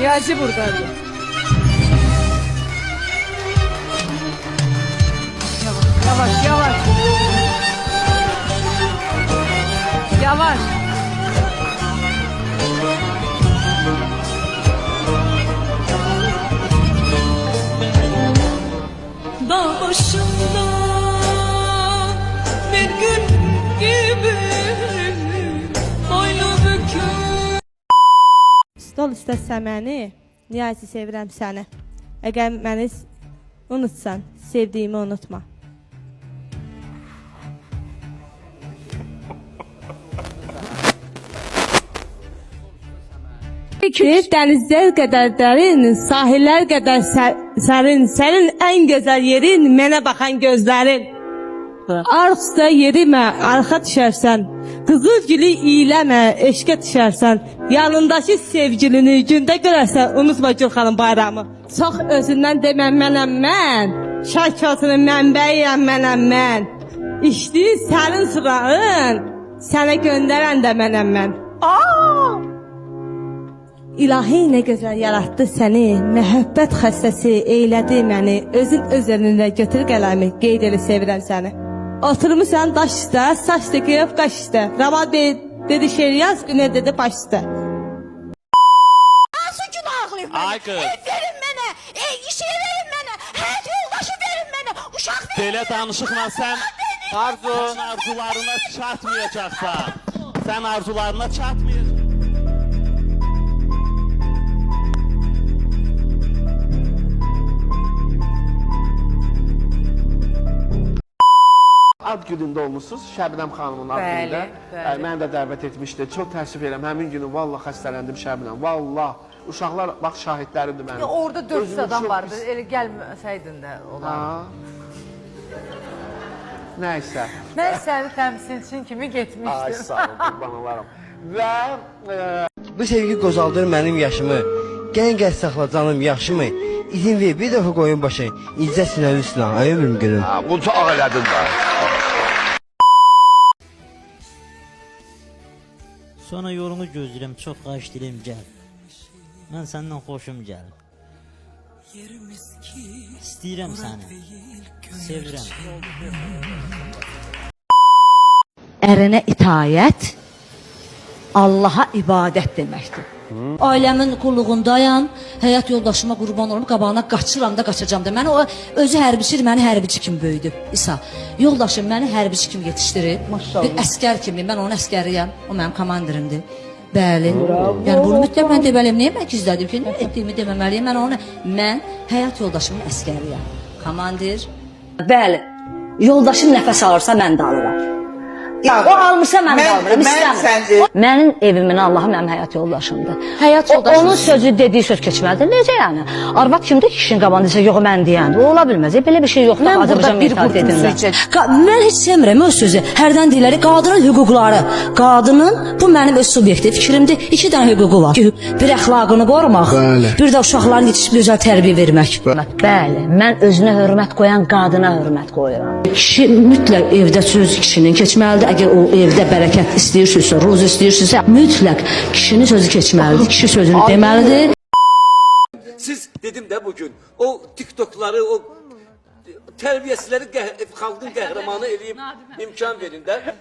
Niyazi buradadır. Yavaş, yavaş. Yavaş. Dağ başında bir gün gibi boynu bükük. Stol istəsə məni, Niyazi sevirəm səni. Əgər məni unutsan, sevdiyimi unutma. Bir dənizlər qədər dərin, sahillər qədər sərin, sənin ən gözəl yerin, mənə baxan gözlərin. Arxda yerimə, arxa düşərsən, qızıl gülü iyləmə, eşqə düşərsən, yanındakı sevgilini gündə görərsən, unutma Gülxanın bayramı. Çox özündən deməm mənəm mən, şərkatının mənbəyiyəm mənəm mən. İşdi sənin sırağın, sənə göndərən də mənəm mən. İlahi nə gözəl yaratdı səni, məhəbbət xəstəsi eylədi məni, özün öz elində götür qələmi, qeyd elə sevirəm səni. Oturmuşsan daş üstə, saç döküb qaş üstə, Ramad Bey dedi şeir yaz, Güney dedi baş üstə. Nasıl günahlayım mənə? Ay qız. Ev verin mənə, şey verin mənə, həyat yoldaşı verin mənə, uşaq verin. Belə danışıqla sən arzularına çatmayacaqsan. Sən arzularına çatmayacaqsan. Ad günündə olmuşsunuz, Şəbnəm xanımın ad günündə. bəli. Məni də dəvət etmişdi. Çox təəssüf edirəm. Həmin günü vallah xəstələndim Şəbnəm. Vallah. Uşaqlar bax şahidlərimdir mənim. Orada 400 Özümü adam çox vardı. pis- Elə gəlməsəydin də olar. Ha. Nəysə. Mən səni təmsilçin kimi Ay getmişdim. sağ ol, qurban olaram. Və Bu sevgi qozaldır mənim yaşımı. Gəl saxla canım yaxşımı? İzin ver bir dəfə qoyun başı. İzzə sinəli üstünə ay ömrüm gülüm. Bu çox elədin də. Sonra yolunu gözləyirəm, çox xahiş edirəm gəl. Mən səndən xoşum gəlir. İstəyirəm səni. Sevirəm. Ərinə itayət Allaha ibadət deməkdir. Ailəmin qulluğundayam, həyat yoldaşıma qurban olum, qabağına qaçıram da qaçacam da. Məni o özü hərbiçidir, məni hərbiçi kimi böyüdüb. İsa, yoldaşım məni hərbiçi kimi yetişdirib. Bir əskər kimi, mən onun əskəriyəm, o mənim komandirimdir. Bəli. Yəni bunu mütləq mən deməliyəm. Niyə mən gizlədim ki, nə etdiyimi deməməliyəm? Mən həyat yoldaşımın əskəriyəm. Komandir. Bəli. Yoldaşım nəfəs alırsa mən də alıram. O almışsa mən də alıram, istəmirəm. Mənim evimin Allahı mənim həyat yoldaşımdır. Həyat yoldaşım. Onun sözü dediyi söz keçməlidir. Necə yəni? Arvad kimdir ki, kişinin qabağında desə, yox mən deyəndir. O ola bilməz. Belə bir şey yoxdur Azərbaycan mentalitetində. Mən heç sevmirəm o sözü. Hərdən deyiləri qadının hüquqları. Qadının, bu mənim öz subyektiv fikrimdir. 2 dənə hüququ var. Bir əxlaqını qorumaq, bir də uşaqların yetişib gözəl tərbiyə vermək. Bəli, mən özünə hörmət qoyan qadına hörmət qoyuram. Kişi mütləq evdə söz kişinin keçməlidir. Əgər o evdə bərəkət istəyirsinizsə, ruz istəyirsinizsə, mütləq kişinin sözü keçməlidir. Kişi sözünü deməlidir. Siz dedim de bugün o TikTok'ları, o terbiyesizleri xalqın qəhrəmanı eləyib imkan verin də.